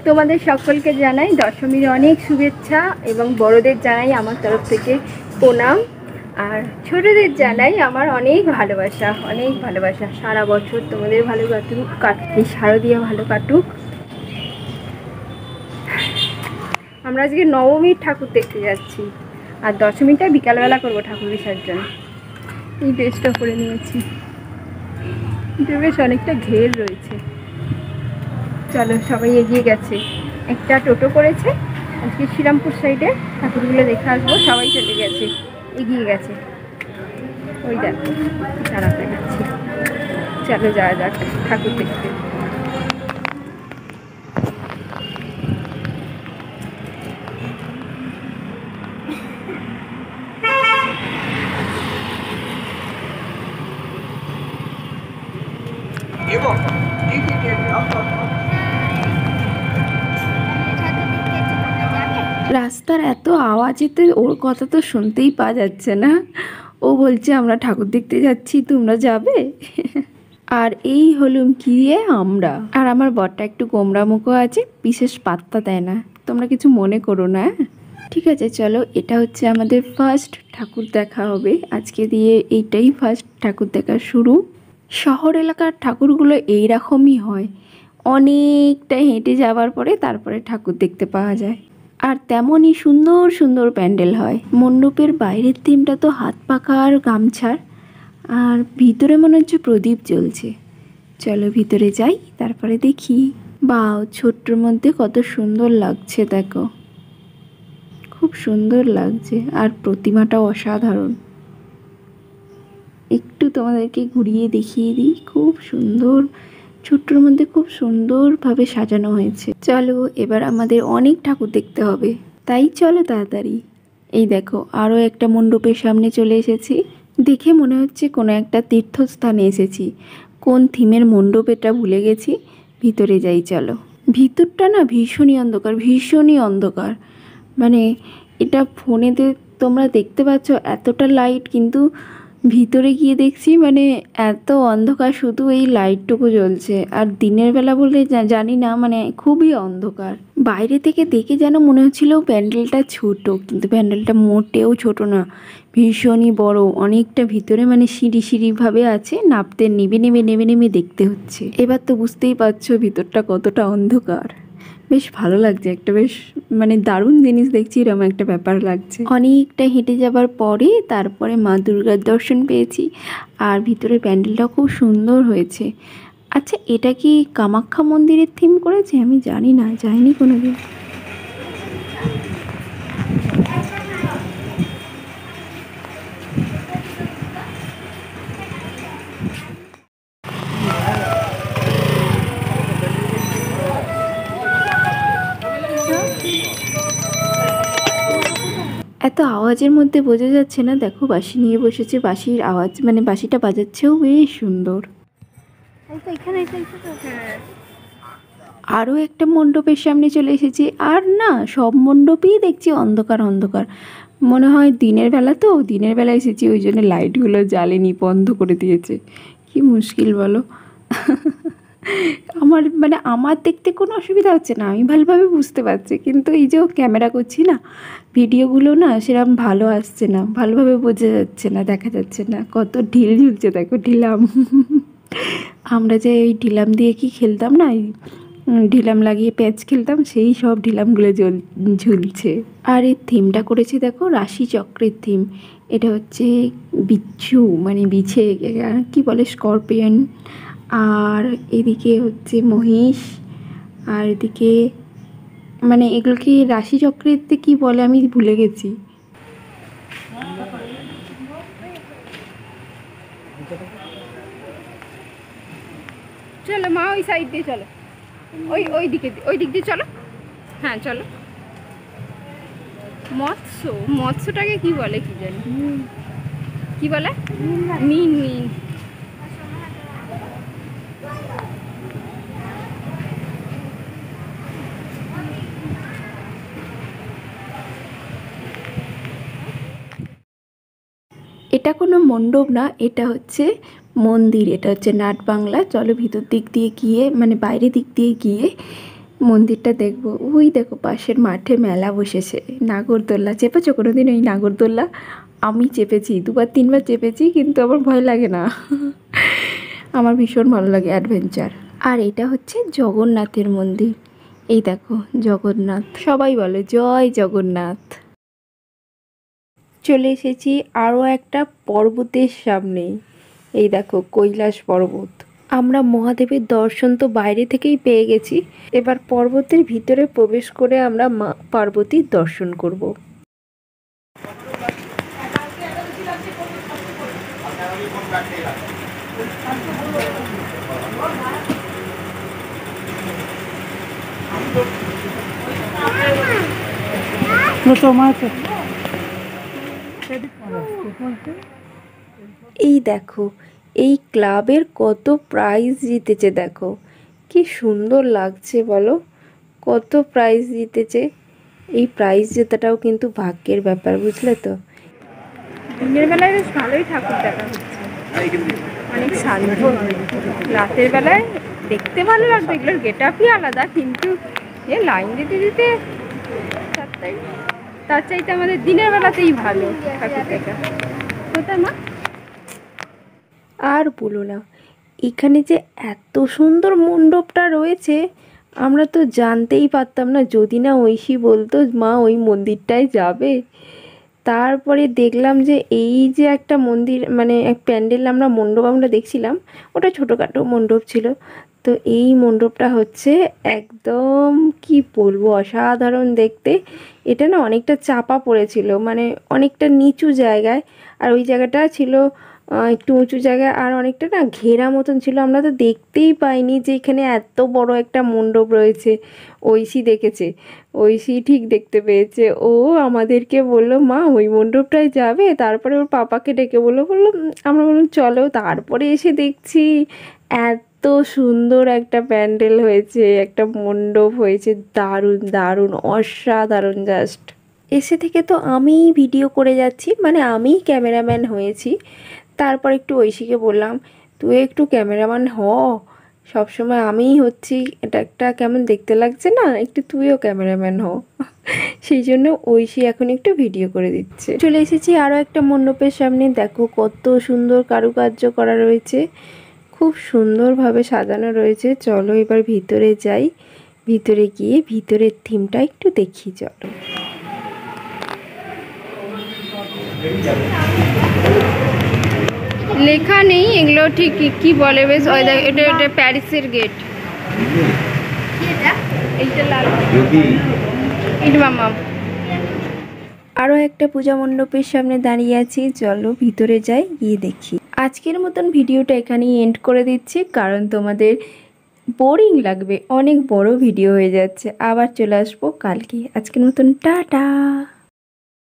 তোমাদের সকলকে জানাই দশমীর অনেক শুভেচ্ছা এবং বড়দের জানাই আমার তরফ থেকে প্রণাম। আর ছোটদের জানাই আমার অনেক ভালোবাসা। সারা বছর তোমাদের ভালো কাটুক, এই শারদীয়া ভালো কাটুক। আমরা আজকে নবমীর ঠাকুর দেখতে যাচ্ছি, আর দশমীটা বিকালবেলা করবো ঠাকুর বিসর্জন। এই ড্রেসটা পরে নিয়েছি, এটা বেশ অনেকটা ঘের রয়েছে। চলো, সবাই এগিয়ে গেছে, একটা টোটো করেছে আজকে শ্রীরামপুর সাইডে ঠাকুরগুলো দেখে আসবো। সবাই চলে গেছে, এগিয়ে গেছে, ওই দেখো দাঁড়াতে গেছি। চলো যাওয়া যাক ঠাকুর দেখতে। রাস্তার এত আওয়াজেতে ওর কথা তো শুনতেই পাওয়া যাচ্ছে না। ও বলছে আমরা ঠাকুর দেখতে যাচ্ছি, তোমরা যাবে? আর এই হলুম গিয়ে আমরা, আর আমার বরটা একটু গোমরা মুখো আছে, বিশেষ পাত্তা দেয় না, তোমরা কিছু মনে করো না। ঠিক আছে, চলো। এটা হচ্ছে আমাদের ফার্স্ট ঠাকুর দেখা হবে আজকে দিয়ে, এইটাই ফার্স্ট ঠাকুর দেখা শুরু। শহর এলাকার ঠাকুরগুলো এইরকমই হয়, অনেকটা হেঁটে যাওয়ার পরে তারপরে ঠাকুর দেখতে পাওয়া যায়। আর তেমনই সুন্দর সুন্দর প্যান্ডেল হয়। মণ্ডপের বাইরের থিমটা তো হাত পাখা আর গামছার, আর ভিতরে মনে হচ্ছে প্রদীপ জ্বলছে। চলো ভিতরে যাই, তারপরে দেখি। বাও, ছোট্টর মধ্যে কত সুন্দর লাগছে দেখো, খুব সুন্দর লাগছে। আর প্রতিমাটাও অসাধারণ, একটু তোমাদেরকে ঘুরিয়ে দেখিয়ে দিই। খুব সুন্দর, ছোট্টর মধ্যে খুব সুন্দরভাবে সাজানো হয়েছে। চলো, এবার আমাদের অনেক ঠাকুর দেখতে হবে, তাই চলো তাড়াতাড়ি। এই দেখো, আরও একটা মণ্ডপের সামনে চলে এসেছি। দেখে মনে হচ্ছে কোনো একটা তীর্থস্থানে এসেছি। কোন থিমের মণ্ডপ এটা ভুলে গেছি। ভিতরে যাই চলো। ভিতরটা না ভীষণই অন্ধকার। মানে এটা ফোনেতে তোমরা দেখতে পাচ্ছ এতটা লাইট, কিন্তু ভিতরে গিয়ে দেখছি মানে এত অন্ধকার, শুধু এই লাইটটুকু জ্বলছে। আর দিনের বেলা বলে জানি না, মানে খুবই অন্ধকার। বাইরে থেকে দেখে যেন মনে হচ্ছিল প্যান্ডেলটা ছোট, কিন্তু প্যান্ডেলটা মোটেও ছোট না, ভীষণই বড়। অনেকটা ভিতরে, মানে সিঁড়িভাবে আছে, নামতে নেমে দেখতে হচ্ছে। এবার তো বুঝতেই পারছো ভিতরটা কতটা অন্ধকার। বেশ ভালো লাগছে, একটা বেশ মানে দারুণ জিনিস দেখছি, এরকম একটা ব্যাপার লাগছে। অনেকটা হেঁটে যাবার পরে তারপরে মা দুর্গার দর্শন পেয়েছি, আর ভিতরের প্যান্ডেলটাও খুব সুন্দর হয়েছে। আচ্ছা, এটা কি কামাখ্যা মন্দিরের থিম করেছে? আমি জানি না, যাইনি কোনোদিন। এত আওয়াজের মধ্যে বোঝা যাচ্ছে না। দেখো, বাঁশি নিয়ে বসেছে, বাঁশির আওয়াজ মানে বাঁশিটা বাজাচ্ছেও বেশ সুন্দর। আরও একটা মণ্ডপের সামনে চলে এসেছি, আর না সব মণ্ডপেই দেখছি অন্ধকার। মনে হয় দিনের বেলা এসেছি, ওই জন্য লাইটগুলো জ্বালেনি, বন্ধ করে দিয়েছে। কি মুশকিল বলো। আমার দেখতে কোনো অসুবিধা হচ্ছে না, আমি ভালোভাবে বুঝতে পারছি, কিন্তু এই যে ক্যামেরা করছি না, ভিডিওগুলো না সেরকম ভালো আসছে না, ভালোভাবে বোঝা যাচ্ছে না, দেখা যাচ্ছে না। কত ঢিল ঝুলছে দেখো, ঢিলাম। আমরা যে এই ঢিলাম দিয়ে কি খেলতাম না, ঢিলাম লাগিয়ে প্যাচ খেলতাম, সেই সব ঢিলামগুলো ঝুলছে। আর এই থিমটা করেছি দেখো, রাশি চক্রের থিম। এটা হচ্ছে বিচ্ছু, মানে বিছে কি বলে, স্করপিয়ন। আর এদিকে হচ্ছে মহিষ, আর এদিকে মানে এগুলোকে রাশি চক্রেতে কি বলে আমি ভুলে গেছি। চলো মা, ওই সাইড দিয়ে চলো, ওই দিক দিয়ে চলো। হ্যাঁ চলো। মৎস্যটাকে কি বলে কি জানি, কি বলে, মিন। এটা কোনো মণ্ডপ না, এটা হচ্ছে মন্দির, এটা হচ্ছে নাট বাংলা। চলো ভিতর দিক দিয়ে গিয়ে, মানে বাইরের দিক দিয়ে গিয়ে মন্দিরটা দেখবো। ওই দেখো পাশের মাঠে মেলা বসেছে, নাগরদোল্লা চেপেছো কোনোদিন? ওই নাগরদোল্লা আমি চেপেছি, 2-3বার চেপেছি, কিন্তু আমার ভয় লাগে না। আমার ভীষণ ভালো লাগে অ্যাডভেঞ্চার। আর এটা হচ্ছে জগন্নাথের মন্দির। এই দেখো জগন্নাথ, সবাই বলে জয় জগন্নাথ। চলে এসেছি আরও একটা পর্বতের সামনে। এই দেখো কৈলাস পর্বত। আমরা মহাদেবের দর্শন তো বাইরে থেকেই পেয়ে গেছি, এবার পর্বতের ভিতরে প্রবেশ করে আমরা মা পার্বতীর দর্শন করব। এই দেখো এই ক্লাবের কত প্রাইজ জিতেছে, দেখো কি সুন্দর লাগছে বলো, কত প্রাইজ জিতেছে। এই প্রাইজ জেতাটাও কিন্তু ভাগ্যের ব্যাপার, বুঝলে তো। দিনের বেলায় বেশ ভালোই ঠাকুর দেখা হচ্ছে, অনেক শান্ত। রাতের বেলায় দেখতে ভালো লাগতো, এগুলোর গেট আপই আলাদা, কিন্তু এ লাইন দিতে দিতে তার চাইতে আমাদের দিনের বেলাতেই ভালো ঠাকুর দেখা। কোথায় মা? আর বলো না, এখানে যে এত সুন্দর মণ্ডপটা রয়েছে আমরা তো জানতেই পারতাম না, যদি না ঐশী বলতো মা ওই মন্দিরটায় যাবে। তারপরে দেখলাম যে এই যে একটা মন্দির, মানে এক প্যান্ডেল আমরা মণ্ডপ আমরা দেখছিলাম, ওটা ছোটোখাটো মণ্ডপ ছিল। তো এই মণ্ডপটা হচ্ছে একদম কি বলবো অসাধারণ দেখতে। এটা না অনেকটা চাপা পড়েছিল, মানে অনেকটা নিচু জায়গায়, আর ওই জায়গাটা ছিল একটু উঁচু জায়গায়, আর অনেকটা না ঘেরা মতন ছিল। আমরা তো দেখতেই পাইনি যে এখানে এত বড় একটা মণ্ডপ রয়েছে। ঐশী দেখেছে, ঐশী ঠিক দেখতে পেয়েছে। ও আমাদেরকে বললো মা ওই মণ্ডপটায় যাবে, তারপরে ওর পাপাকে ডেকে বললো, আমরা বললাম চলো। তারপরে এসে দেখছি এত সুন্দর একটা প্যান্ডেল হয়েছে, একটা মণ্ডপ হয়েছে, দারুণ দারুণ অসাধারণ। জাস্ট এসে থেকে তো আমিই ভিডিও করে যাচ্ছি, মানে আমিই ক্যামেরাম্যান হয়েছি। তারপর একটু ঐশীকে বললাম তুই একটু ক্যামেরাম্যান হ, সবসময় আমিই হচ্ছি, এটা একটা কেমন দেখতে লাগছে না, একটু তুইও ক্যামেরাম্যান হ। সেই জন্য ঐশী এখন একটু ভিডিও করে দিচ্ছে। চলে এসেছি আরও একটা মণ্ডপের সামনে, দেখো কত সুন্দর কারুকার্য করা রয়েছে, খুব সুন্দরভাবে সাজানো রয়েছে। চলো এবার ভিতরে যাই, ভিতরে গিয়ে ভিতরের থিমটা একটু দেখি চলো। লেখা নেই এগুলো, ঠিক কি বলে বেশ, এটা এটা প্যারিসের গেট। এইটা লাল মামা। আরও একটা পূজা মণ্ডপের সামনে দাঁড়িয়ে আছি, চলো ভিতরে যাই, গিয়ে দেখি। আজকের মতন ভিডিওটা এখানেই এন্ড করে দিচ্ছি, কারণ তোমাদের বোরিং লাগবে, অনেক বড় ভিডিও হয়ে যাচ্ছে। আবার চলে আসবো কালকে। আজকের মতন টাটা।